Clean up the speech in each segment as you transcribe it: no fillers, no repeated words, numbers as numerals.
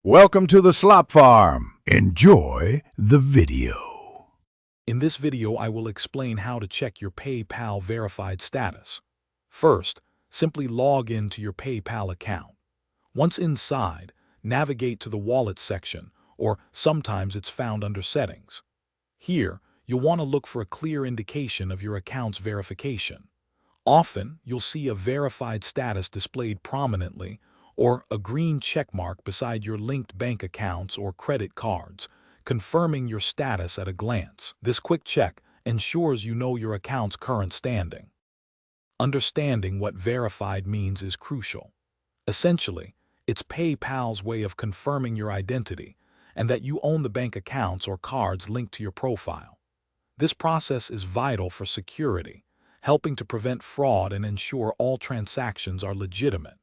Welcome to the Slop Farm. Enjoy the video. In this video, I will explain how to check your PayPal verified status. First, simply log in to your PayPal account. Once inside, navigate to the Wallet section, or sometimes it's found under Settings. Here, you'll want to look for a clear indication of your account's verification. Often, you'll see a verified status displayed prominently, or a green checkmark beside your linked bank accounts or credit cards, confirming your status at a glance. This quick check ensures you know your account's current standing. Understanding what verified means is crucial. Essentially, it's PayPal's way of confirming your identity and that you own the bank accounts or cards linked to your profile. This process is vital for security, helping to prevent fraud and ensure all transactions are legitimate.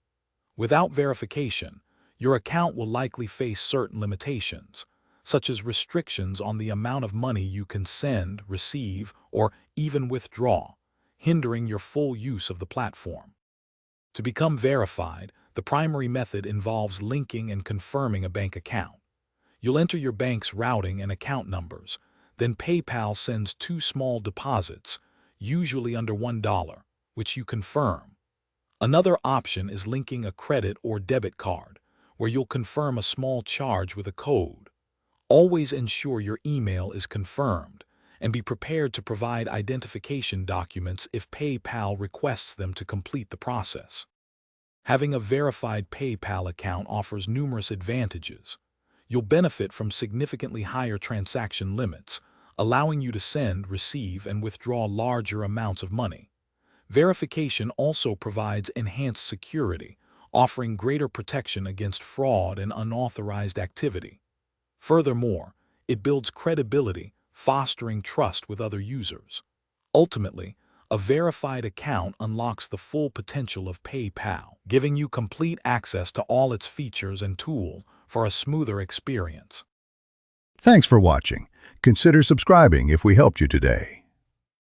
Without verification, your account will likely face certain limitations, such as restrictions on the amount of money you can send, receive, or even withdraw, hindering your full use of the platform. To become verified, the primary method involves linking and confirming a bank account. You'll enter your bank's routing and account numbers, then PayPal sends two small deposits, usually under $1, which you confirm. Another option is linking a credit or debit card, where you'll confirm a small charge with a code. Always ensure your email is confirmed, and be prepared to provide identification documents if PayPal requests them to complete the process. Having a verified PayPal account offers numerous advantages. You'll benefit from significantly higher transaction limits, allowing you to send, receive, and withdraw larger amounts of money. Verification also provides enhanced security, offering greater protection against fraud and unauthorized activity. Furthermore, it builds credibility, fostering trust with other users. Ultimately, a verified account unlocks the full potential of PayPal, giving you complete access to all its features and tools for a smoother experience. Thanks for watching. Consider subscribing if we helped you today.